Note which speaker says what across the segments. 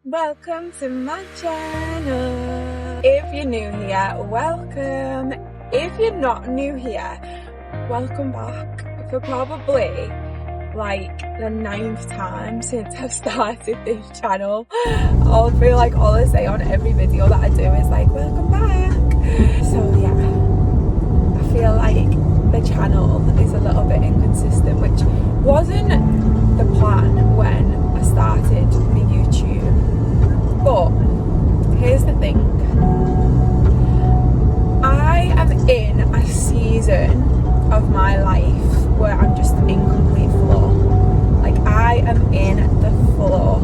Speaker 1: Welcome to my channel. If you're new here, welcome. If you're not new here, welcome back for probably like the 9th time since I've started this channel. I feel like all I say on every video that I do is like, welcome back. So yeah, I feel like the channel is a little bit inconsistent, which wasn't the plan when I started my YouTube. But here's the thing, I am in a season of my life where I'm just in complete flow. Like, I am in the flow,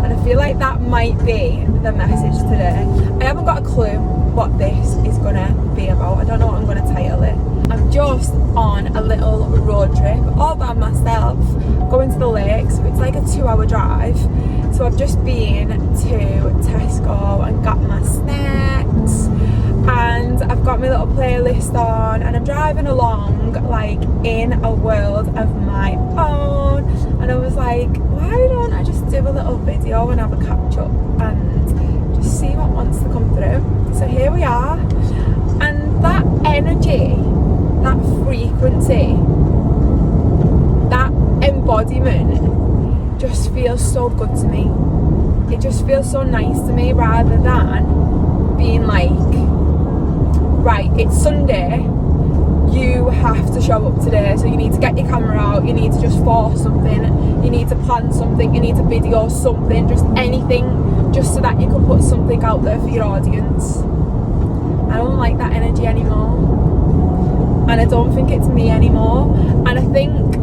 Speaker 1: and I feel like that might be the message today. I haven't got a clue what this is gonna be about. I don't know what I'm gonna title it. I'm just on a little road trip all by myself, going to the lake, so it's like a 2-hour drive. So I've just been to Tesco and got my snacks, and I've got my little playlist on, and I'm driving along like in a world of my own. And I was like, why don't I just do a little video and have a catch up and just see what wants to come through. So here we are, and that energy, that frequency, that embodiment just feels so good to me. It just feels so nice to me, rather than being like, right, it's Sunday, you have to show up today, so you need to get your camera out, you need to just force something, you need to plan something, you need to video something, just anything, just so that you can put something out there for your audience. I don't like that energy anymore, and I don't think it's me anymore. And I think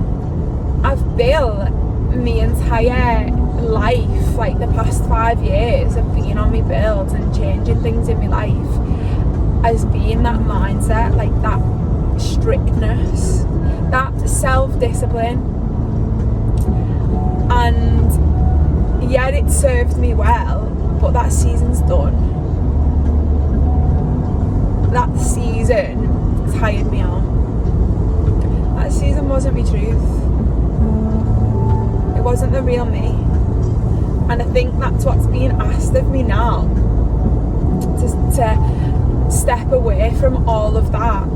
Speaker 1: I've built my entire life, like the past 5 years of being on my build and changing things in my life, as being that mindset, like that strictness, that self-discipline. And yeah, it served me well, but that season's done. That season tired me out. That season wasn't my truth. It wasn't the real me. And I think that's what's being asked of me now, to step away from all of that.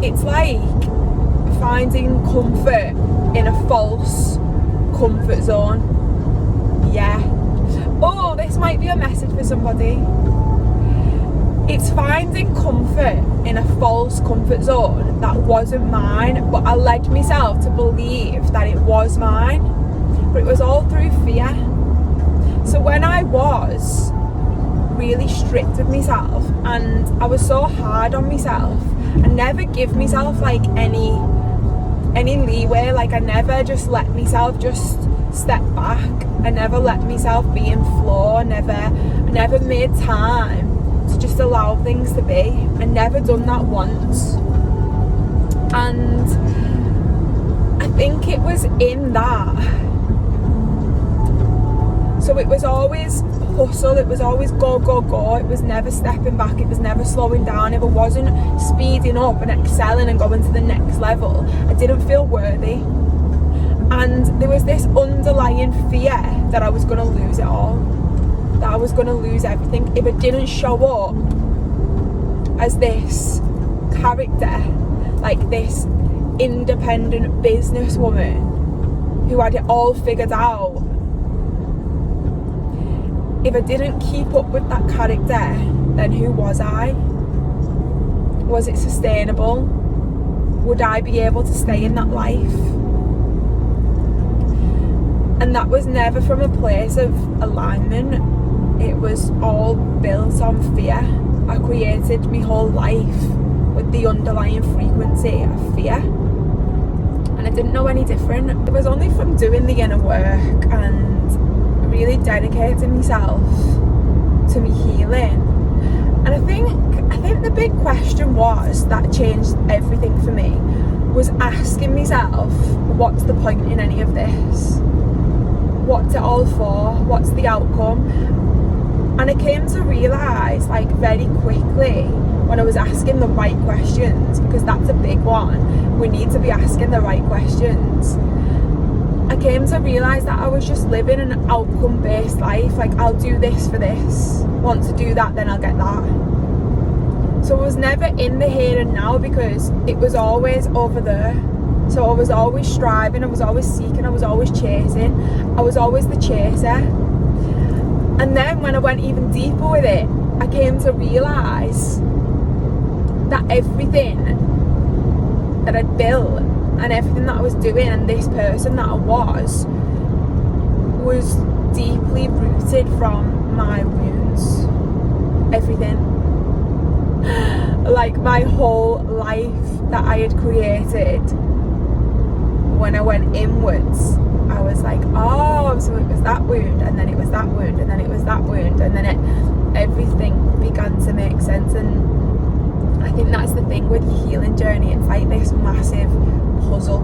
Speaker 1: It's like finding comfort in a false comfort zone. Yeah. Oh, this might be a message for somebody. It's finding comfort in a false comfort zone that wasn't mine, but I led myself to believe that it was mine. But it was all through fear. So when I was really strict with myself, and I was so hard on myself, I never give myself like any leeway. Like, I never just let myself just step back. I never let myself be in flow. I never made time to just allow things to be. I never done that once. And I think it was in that. So it was always hustle, it was always go, go, go. It was never stepping back, it was never slowing down. If I wasn't speeding up and excelling and going to the next level, I didn't feel worthy. And there was this underlying fear that I was going to lose it all, that I was going to lose everything if I didn't show up as this character, like this independent businesswoman who had it all figured out. If I didn't keep up with that character, then who was I? Was it sustainable? Would I be able to stay in that life? And that was never from a place of alignment. It was all built on fear. I created my whole life with the underlying frequency of fear. And I didn't know any different. It was only from doing the inner work and really dedicating myself to me healing. And I think the big question was that changed everything for me, was asking myself, what's the point in any of this? What's it all for? What's the outcome? And I came to realise, like, very quickly, when I was asking the right questions, because that's a big one, we need to be asking the right questions. I came to realise that I was just living an outcome-based life. Like, I'll do this for this. Want to do that, then I'll get that. So I was never in the here and now because it was always over there. So I was always striving, I was always seeking, I was always chasing. I was always the chaser. And then when I went even deeper with it, I came to realise that everything that I'd built and everything that I was doing and this person that I was deeply rooted from my wounds. Everything. Like my whole life that I had created, when I went inwards, I was like, oh, so it was that wound, and then it was that wound, and then it was that wound, and then everything began to make sense. And I think that's the thing with your healing journey. It's like this massive puzzle.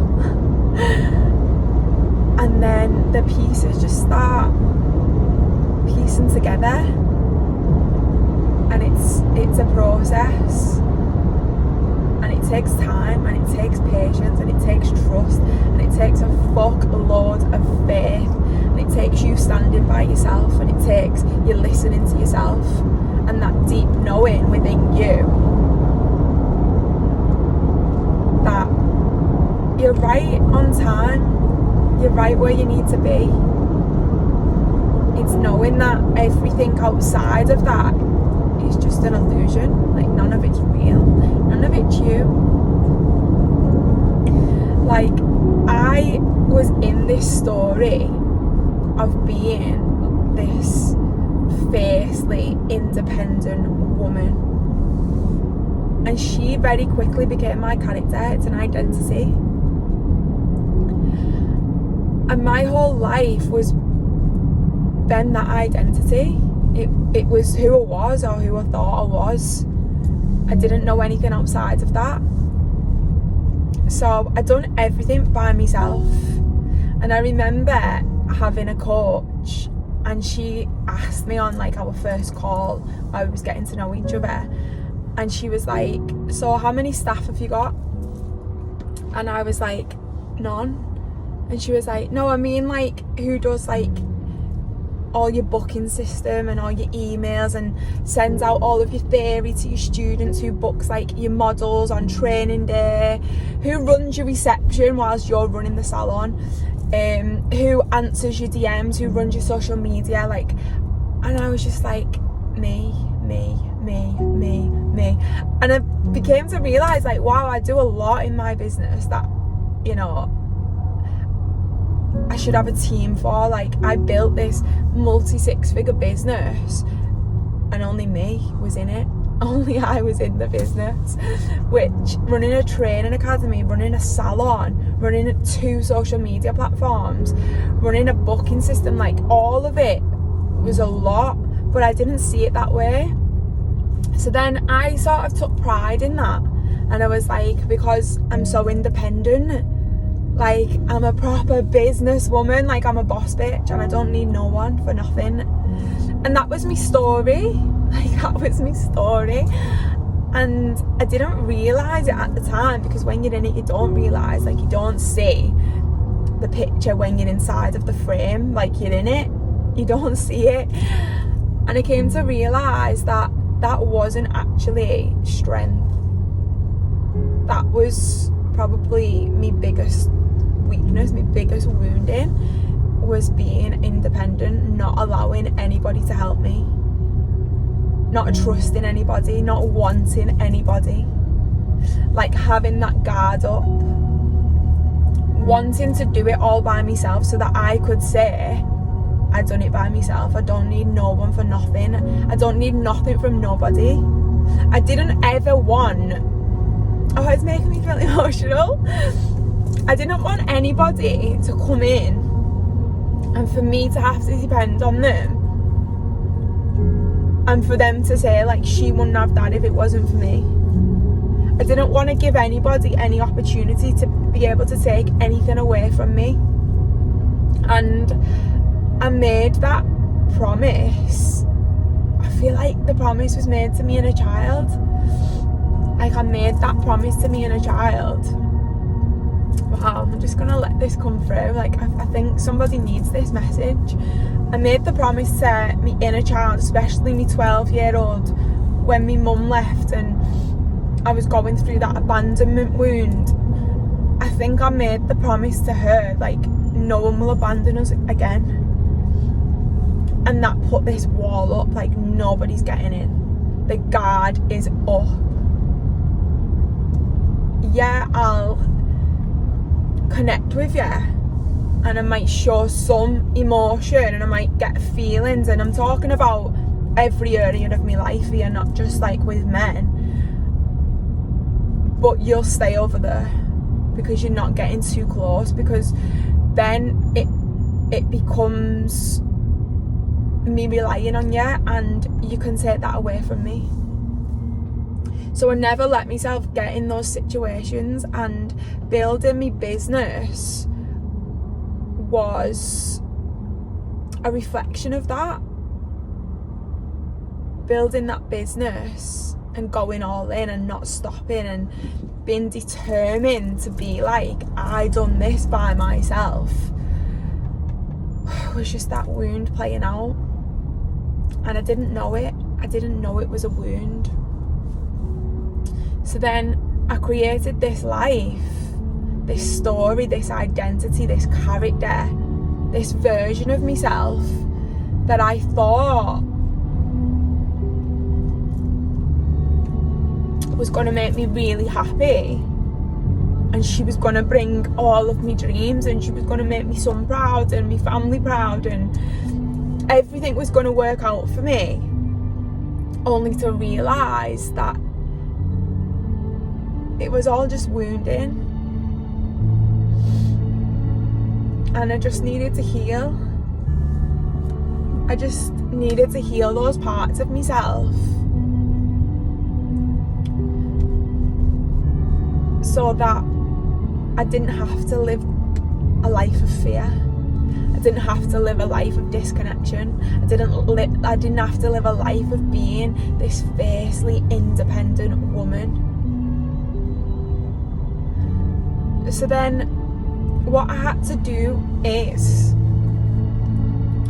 Speaker 1: And then the pieces just start piecing together. And it's a process. And it takes time, and it takes patience, and it takes trust, and it takes a fuckload of faith, and it takes you standing by yourself, and it takes you listening to yourself, and that deep knowing within you that you're right on time, you're right where you need to be. It's knowing that everything outside of that is just an illusion. Like, none of it's real, none of it's you. Like, I was in this story of being this fiercely independent woman, and she very quickly became my character. It's an identity, and my whole life was then that identity. It was who I was, or who I thought I was. I didn't know anything outside of that. So I'd done everything by myself. And I remember having a coach, and she asked me on like our first call, I was getting to know each other, and she was like, so how many staff have you got? And I was like, none. And she was like, no, I mean like, who does like all your booking system and all your emails and sends out all of your theory to your students, who books like your models on training day, who runs your reception whilst you're running the salon, who answers your DMs, who runs your social media, like. And I was just like, me. And I became to realise like, wow, I do a lot in my business that, you know, I should have a team for. Like, I built this multi-six-figure business and only me was in it. Only I was in the business, which running a training academy, running a salon, running 2 social media platforms, running a booking system, like all of it was a lot, but I didn't see it that way. So then I sort of took pride in that, and I was like, because I'm so independent, like I'm a proper businesswoman, like I'm a boss bitch and I don't need no one for nothing. And that was my story. Like, that was my story. And I didn't realise it at the time, because when you're in it, you don't realise, like, you don't see the picture when you're inside of the frame. Like, you're in it, you don't see it. And I came to realise that that wasn't actually strength. That was probably my biggest weakness, my biggest wounding, was being independent, not allowing anybody to help me, not trusting anybody, not wanting anybody, like having that guard up, wanting to do it all by myself so that I could say I've done it by myself. I don't need no one for nothing. I don't need nothing from nobody. I didn't ever want, oh, it's making me feel emotional. I didn't want anybody to come in and for me to have to depend on them, and for them to say like, she wouldn't have that if it wasn't for me. I didn't want to give anybody any opportunity to be able to take anything away from me. And I made that promise. I feel like the promise was made to me in a child. Like, I made that promise to me in a child. Wow, I'm just gonna let this come through. Like, I think somebody needs this message. I made the promise to my inner child, especially my 12-year-old, when my mum left and I was going through that abandonment wound. I think I made the promise to her, like, no one will abandon us again. And that put this wall up, like, nobody's getting in. The guard is up. Yeah, I'll connect with you and I might show some emotion and I might get feelings, and I'm talking about every area of my life here, not just like with men. But you'll stay over there because you're not getting too close, because then it becomes me relying on you and you can take that away from me. So I never let myself get in those situations, and building my business was a reflection of that. Building that business and going all in and not stopping and being determined to be like, I done this by myself, was just that wound playing out. And I didn't know it. I didn't know it was a wound. So then I created this life, this story, this identity, this character, this version of myself that I thought was going to make me really happy. And she was going to bring all of my dreams, and she was going to make me son proud and my family proud, and everything was going to work out for me. Only to realise that it was all just wounding, and I just needed to heal. I just needed to heal those parts of myself so that I didn't have to live a life of fear. I didn't have to live a life of disconnection. I didn't have to live a life of being this fiercely independent woman. So then what I had to do is,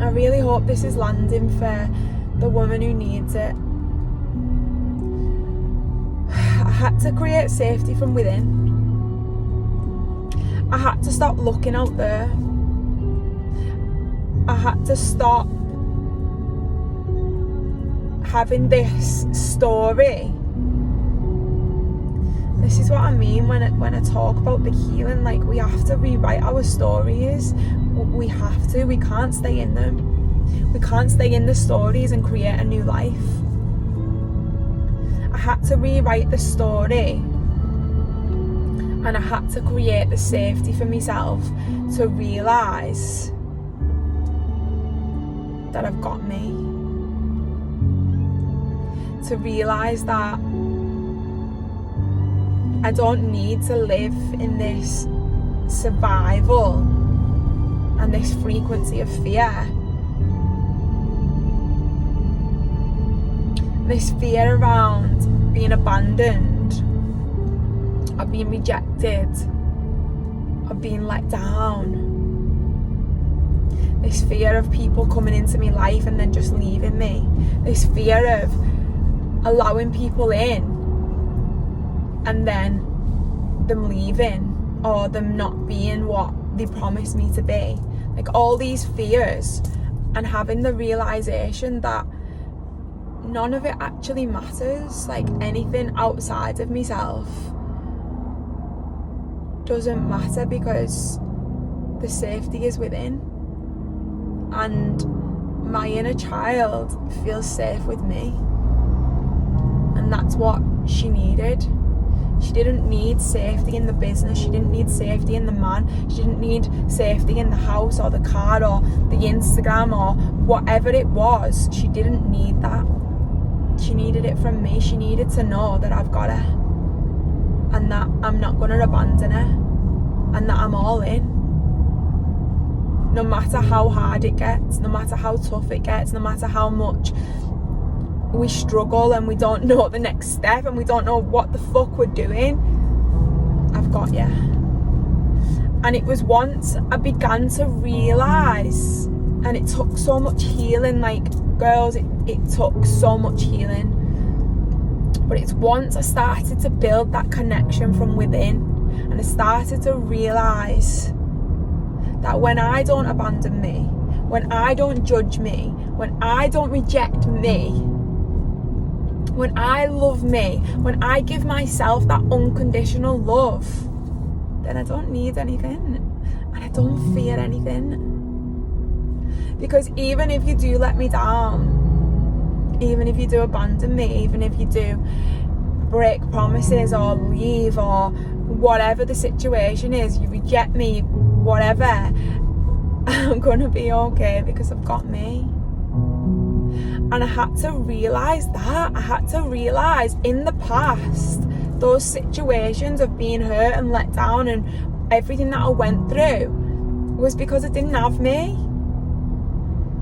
Speaker 1: I really hope this is landing for the woman who needs it. I had to create safety from within. I had to stop looking out there. I had to stop having this story. This is what I mean when I talk about the healing. Like, we have to rewrite our stories. We have to. We can't stay in them. We can't stay in the stories and create a new life. I had to rewrite the story, and I had to create the safety for myself to realise that I've got me. To realise that I don't need to live in this survival and this frequency of fear. This fear around being abandoned, of being rejected, of being let down. This fear of people coming into my life and then just leaving me. This fear of allowing people in and then them leaving, or them not being what they promised me to be. Like, all these fears, and having the realisation that none of it actually matters. Like, anything outside of myself doesn't matter, because the safety is within, and my inner child feels safe with me, and that's what she needed. She didn't need safety in the business. She didn't need safety in the man. She didn't need safety in the house or the car or the Instagram or whatever it was. She didn't need that. She needed it from me. She needed to know that I've got her, and that I'm not going to abandon her, and that I'm all in. No matter how hard it gets, no matter how tough it gets, no matter how much we struggle and we don't know the next step and we don't know what the fuck we're doing, I've got you. And it was once I began to realise, and it took so much healing, like, girls, it took so much healing. But it's once I started to build that connection from within, and I started to realise that when I don't abandon me, when I don't judge me, when I don't reject me, when I love me, when I give myself that unconditional love, then I don't need anything, and I don't fear anything. Because even if you do let me down, even if you do abandon me, even if you do break promises or leave or whatever the situation is, you reject me, whatever, I'm gonna be okay because I've got me. And I had to realise that. I had to realise in the past, those situations of being hurt and let down and everything that I went through was because I didn't have me.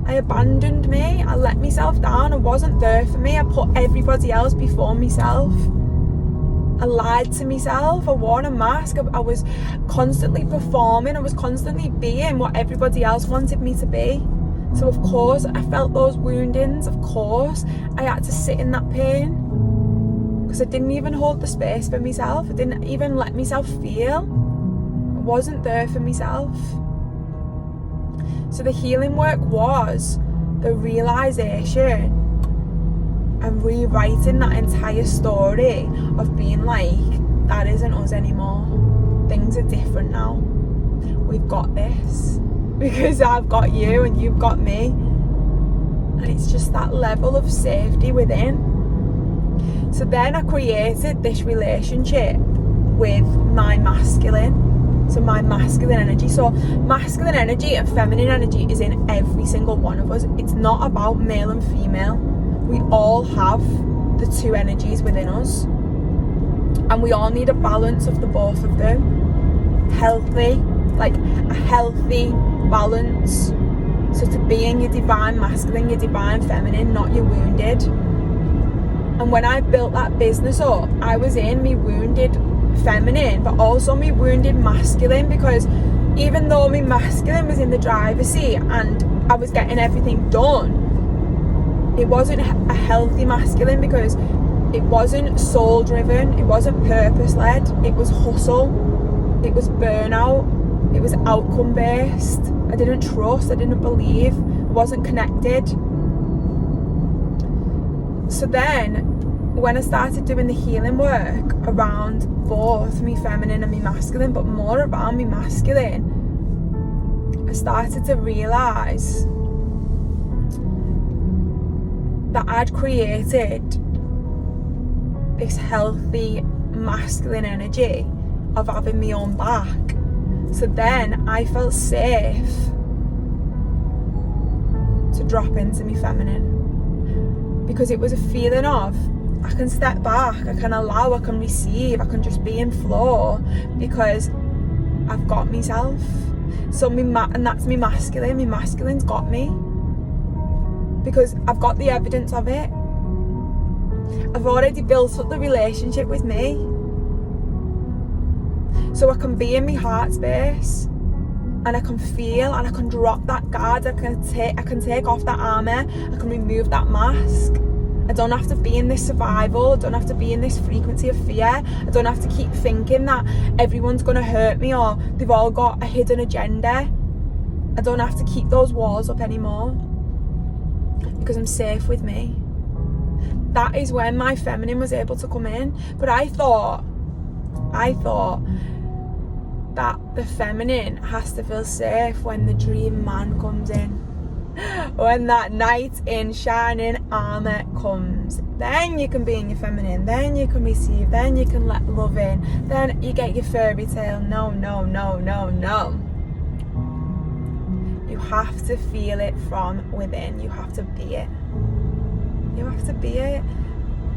Speaker 1: I abandoned me. I let myself down. I wasn't there for me. I put everybody else before myself. I lied to myself. I wore a mask. I was constantly performing. I was constantly being what everybody else wanted me to be. So of course I felt those woundings. Of course I had to sit in that pain. Because I didn't even hold the space for myself. I didn't even let myself feel. I wasn't there for myself. So the healing work was the realisation and rewriting that entire story of being like, that isn't us anymore. Things are different now. We've got this. Because I've got you and you've got me. And it's just that level of safety within. So then I created this relationship with my masculine. So my masculine energy. So masculine energy and feminine energy is in every single one of us. It's not about male and female. We all have the two energies within us. And we all need a balance of the both of them. Healthy, like a healthy balance. So to be in your divine masculine, your divine feminine, not your wounded. And when I built that business up, I was in me wounded feminine, but also me wounded masculine, because even though me masculine was in the driver's seat and I was getting everything done, it wasn't a healthy masculine, because it wasn't soul driven, it wasn't purpose led, it was hustle, it was burnout, it was outcome based. I didn't trust, I didn't believe, I wasn't connected. So then, when I started doing the healing work around both me feminine and me masculine, but more around me masculine, I started to realise that I'd created this healthy masculine energy of having my own back. So then I felt safe to drop into me feminine. Because it was a feeling of, I can step back, I can allow, I can receive, I can just be in flow because I've got myself. So and that's me masculine. My masculine's got me because I've got the evidence of it. I've already built up the relationship with me. So I can be in my heart space and I can feel and I can drop that guard. I can take off that armour. I can remove that mask. I don't have to be in this survival. I don't have to be in this frequency of fear. I don't have to keep thinking that everyone's going to hurt me or they've all got a hidden agenda. I don't have to keep those walls up anymore because I'm safe with me. That is when my feminine was able to come in. But I thought that the feminine has to feel safe when the dream man comes in. When that knight in shining armour comes, then you can be in your feminine, then you can receive, then you can let love in, then you get your fairy tale. No. You have to feel it from within. You have to be it. You have to be it.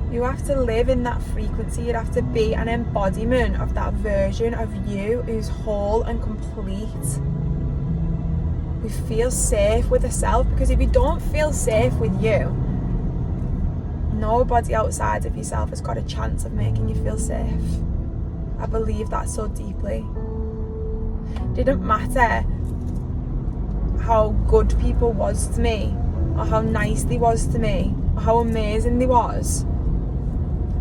Speaker 1: You have to live in that frequency. You have to be an embodiment of that version of you who's whole and complete. We feel safe with yourself, because if you don't feel safe with you, nobody outside of yourself has got a chance of making you feel safe. I believe that so deeply. Didn't matter how good people was to me, or how nice they was to me, or how amazing they was.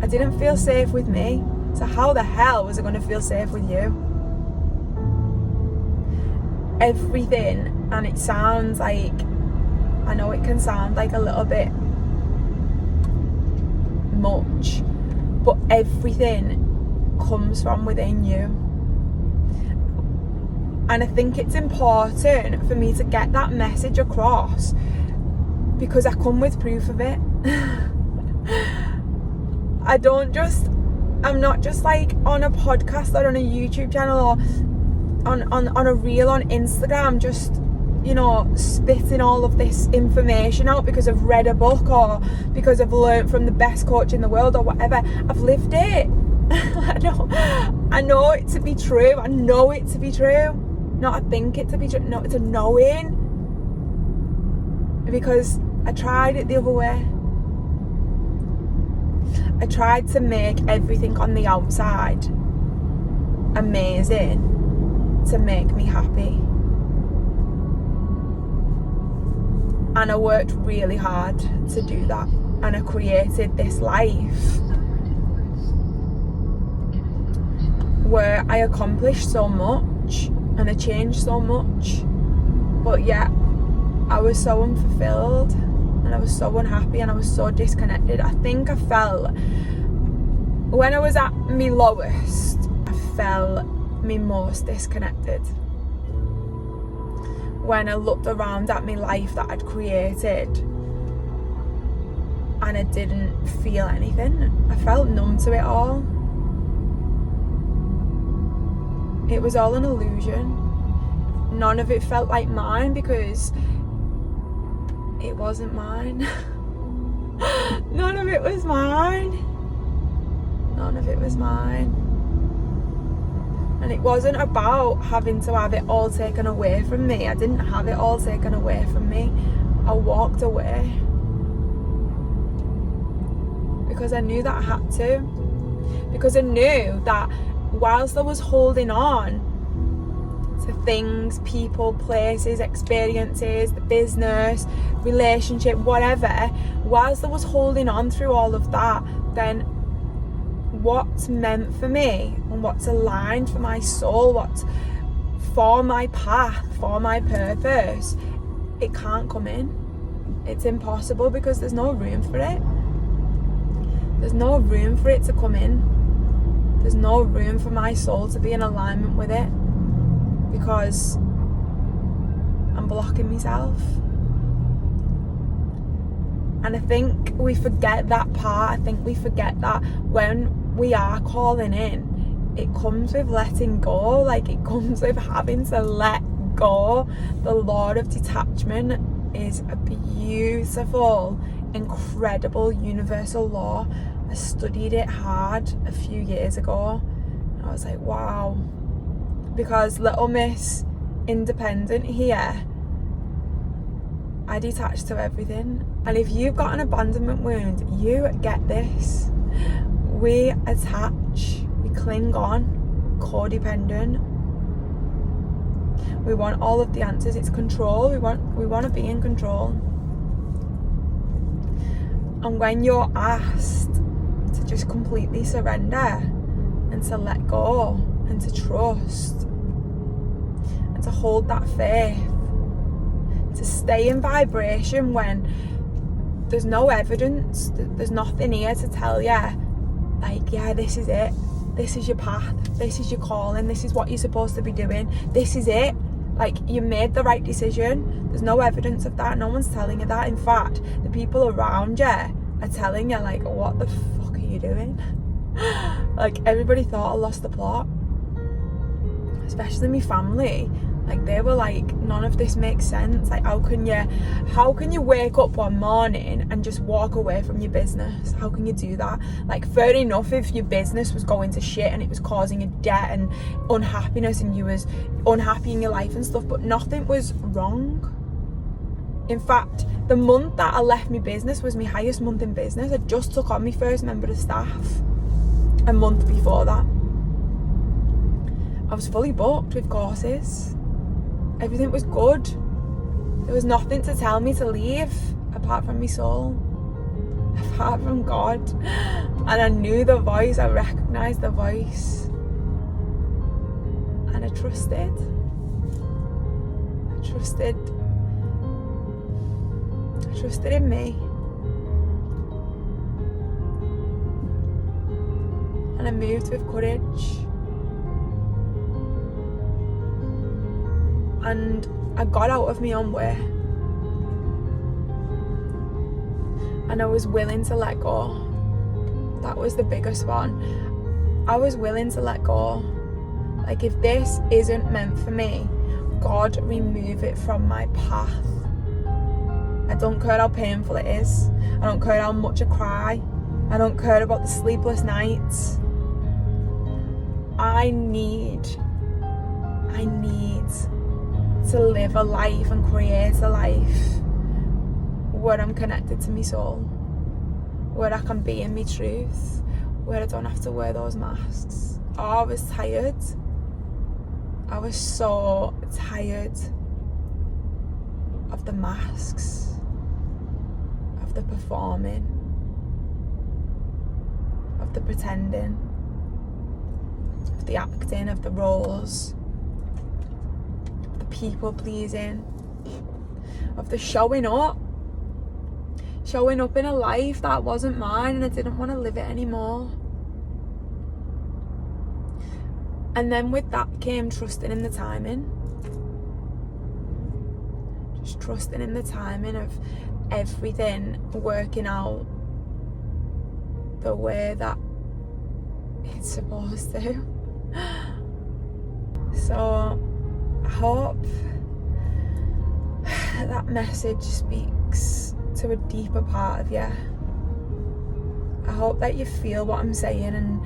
Speaker 1: I didn't feel safe with me. So how the hell was I going to feel safe with you? Everything, and it sounds like, I know it can sound like a little bit much, but everything comes from within you. And I think it's important for me to get that message across, because I come with proof of it. I'm not just like on a podcast or on a YouTube channel or on a reel on Instagram, just, you know, spitting all of this information out because I've read a book or because I've learned from the best coach in the world or whatever. I've lived it. I know it to be true. I know it to be true. Not I think it to be true. No, it's a knowing. Because I tried it the other way. I tried to make everything on the outside amazing to make me happy. And I worked really hard to do that. And I created this life where I accomplished so much and I changed so much. But yet, I was so unfulfilled and I was so unhappy and I was so disconnected. I think I felt, when I was at my lowest, I felt me most disconnected. When I looked around at my life that I'd created and I didn't feel anything. I felt numb to it all. It was all an illusion. None of it felt like mine because it wasn't mine. None of it was mine. None of it was mine. And it wasn't about having to have it all taken away from me. I didn't have it all taken away from me. I walked away. Because I knew that I had to. Because I knew that whilst I was holding on to things, people, places, experiences, the business, relationship, whatever, whilst I was holding on through all of that, then what's meant for me and what's aligned for my soul, what's for my path, for my purpose, it can't come in. It's impossible because there's no room for it. There's no room for it to come in. There's no room for my soul to be in alignment with it because I'm blocking myself. And I think we forget that part. I think we forget that when we are calling in, it comes with letting go. Like, it comes with having to let go. The law of detachment is a beautiful, incredible universal law. I studied it hard a few years ago. And I was like, wow. Because little Miss Independent here, I detach to everything. And if you've got an abandonment wound, you get this. We attach, we cling on, codependent. We want all of the answers. It's control. We want to be in control. And when you're asked to just completely surrender and to let go and to trust and to hold that faith, to stay in vibration when there's no evidence, there's nothing here to tell you, like, yeah, this is it, this is your path, this is your calling, this is what you're supposed to be doing, this is it, like, you made the right decision. There's no evidence of that. No one's telling you that. In fact, the people around you are telling you, like, what the fuck are you doing? Like, everybody thought I lost the plot, especially my family. Like, they were like, none of this makes sense. Like, how can you wake up one morning and just walk away from your business? How can you do that? Like, fair enough if your business was going to shit and it was causing you debt and unhappiness and you was unhappy in your life and stuff, but nothing was wrong. In fact, the month that I left my business was my highest month in business. I just took on my first member of staff a month before that. I was fully booked with courses. Everything was good. There was nothing to tell me to leave apart from my soul, apart from God. And I knew the voice, I recognised the voice. And I trusted. I trusted in me. And I moved with courage. And I got out of my own way. And I was willing to let go. That was the biggest one. I was willing to let go. Like, if this isn't meant for me, God, remove it from my path. I don't care how painful it is. I don't care how much I cry. I don't care about the sleepless nights. I need to live a life and create a life where I'm connected to my soul, where I can be in my truth, where I don't have to wear those masks. Oh, I was tired. I was so tired of the masks, of the performing, of the pretending, of the acting, of the roles, of the people pleasing, of the showing up in a life that wasn't mine, and I didn't want to live it anymore. And then with that came trusting in the timing. Just trusting in the timing of everything working out the way that it's supposed to. So I hope that message speaks to a deeper part of you. I hope that you feel what I'm saying, and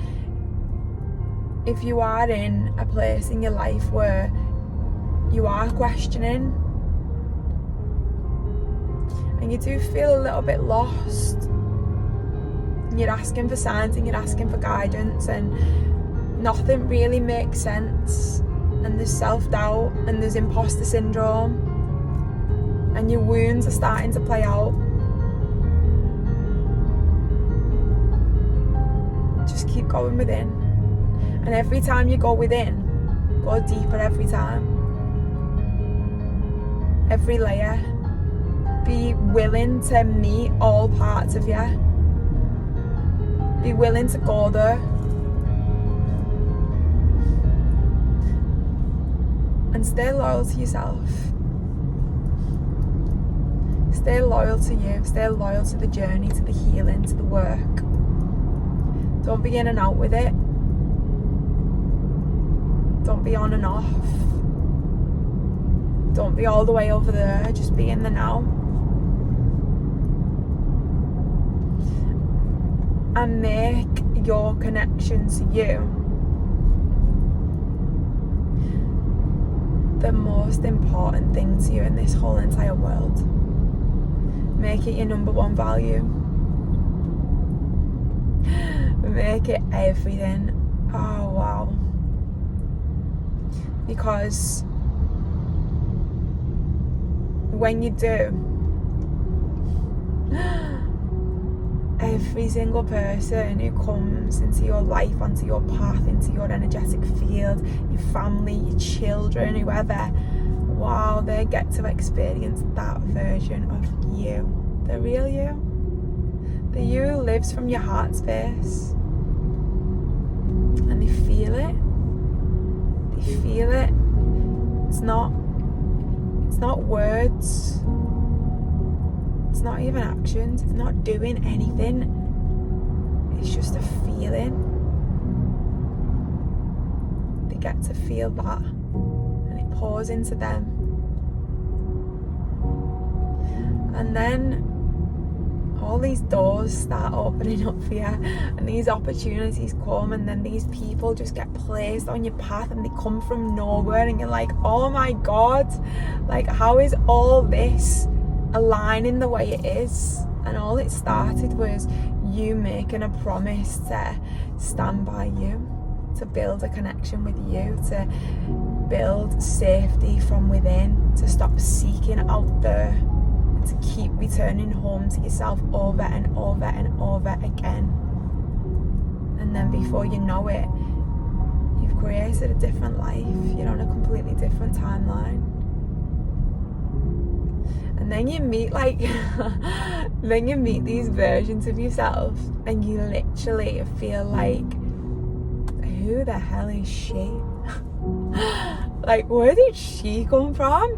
Speaker 1: if you are in a place in your life where you are questioning and you do feel a little bit lost, and you're asking for signs and you're asking for guidance and nothing really makes sense, and there's self-doubt and there's imposter syndrome and your wounds are starting to play out, just keep going within. And every time you go within, go deeper every time. Every layer. Be willing to meet all parts of you. Be willing to go there. And stay loyal to yourself. Stay loyal to you. Stay loyal to the journey, to the healing, to the work. Don't be in and out with it. Don't be on and off. Don't be all the way over there. Just be in the now. And make your connection to you the most important thing to you in this whole entire world. Make it your number one value. Make it everything. Oh wow. Because when you do, every single person who comes into your life, onto your path, into your energetic field, your family, your children, whoever, wow, they get to experience that version of you, the real you, the you who lives from your heart space, and they feel it. Feel it. It's not words. It's not even actions. It's not doing anything. It's just a feeling. They get to feel that, and it pours into them. And then all these doors start opening up for you, and these opportunities come, and then these people just get placed on your path, and they come from nowhere, and you're like, oh my God, like, how is all this aligning the way it is? And all it started was you making a promise to stand by you, to build a connection with you, to build safety from within, to stop seeking out there, to keep returning home to yourself over and over and over again. And then before you know it, you've created a different life. You're on a completely different timeline. And then you meet then you meet these versions of yourself and you literally feel like, who the hell is she? Like, where did she come from?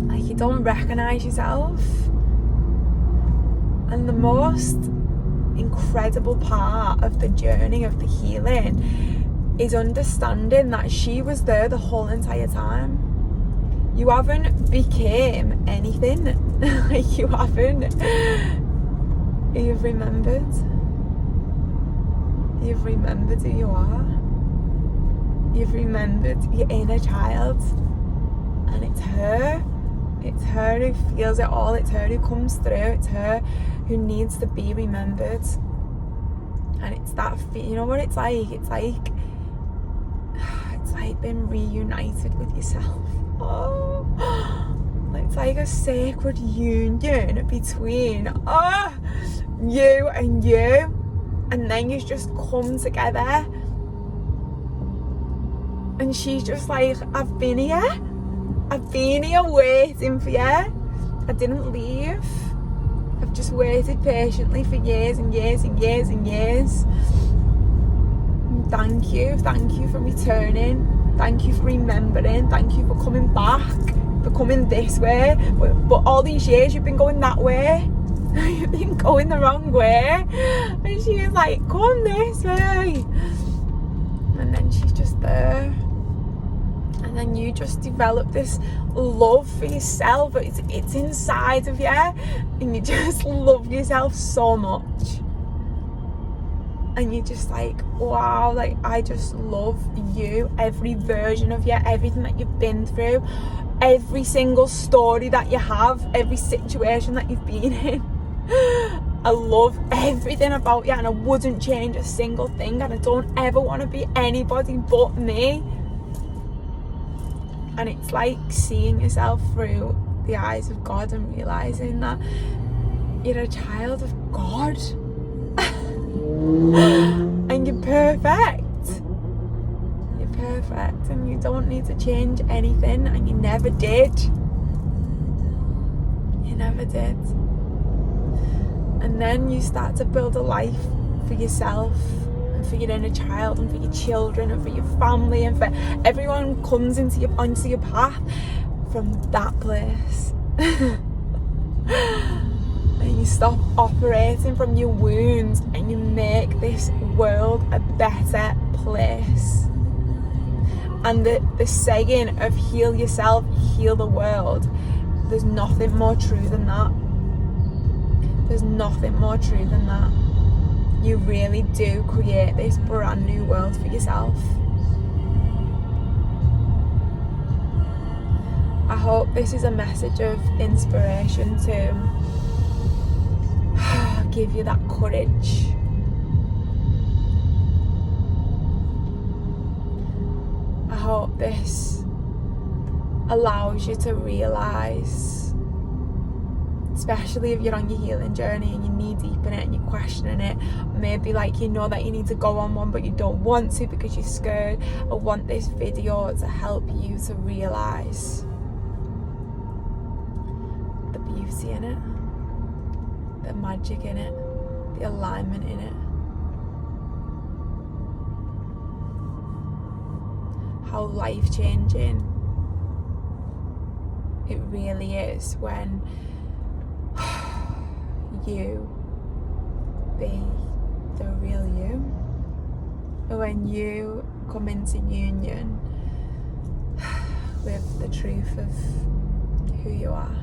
Speaker 1: Like, you don't recognize yourself. And the most incredible part of the journey of the healing is understanding that she was there the whole entire time. You haven't became anything. You haven't. You've remembered. You've remembered who you are. You've remembered your inner child. And it's her. It's her who feels it all. It's her who comes through. It's her who needs to be remembered. And it's that, you know what it's like? It's like being reunited with yourself. Oh, it's like a sacred union between you and you, and then you just come together. And she's just like, I've been here waiting for you. I didn't leave. I've just waited patiently for years and years and years and years. And thank you for returning. Thank you for remembering. Thank you for coming back, for coming this way. But all these years you've been going that way. You've been going the wrong way. And she was like, come this way. And then she's just there. And then you just develop this love for yourself. It's inside of you. And you just love yourself so much. And you're just like, wow, like, I just love you, every version of you, everything that you've been through, every single story that you have, every situation that you've been in. I love everything about you, and I wouldn't change a single thing, and I don't ever want to be anybody but me. And it's like seeing yourself through the eyes of God and realising that you're a child of God. And you're perfect. You're perfect, and you don't need to change anything, and you never did. You never did. And then you start to build a life for yourself, and for your inner child, and for your children, and for your family, and for everyone who comes onto your path from that place. And you stop operating from your wounds, and you make this world a better place. And the saying of heal yourself, heal the world, there's nothing more true than that. There's nothing more true than that. You really do create this brand new world for yourself. I hope this is a message of inspiration to give you that courage. I hope this allows you to realise, especially if you're on your healing journey and you're knee deep in it and you're questioning it, maybe like you know that you need to go on one but you don't want to because you're scared. I want this video to help you to realise the beauty in it, the magic in it, the alignment in it. How life-changing it really is when you be the real you. When you come into union with the truth of who you are.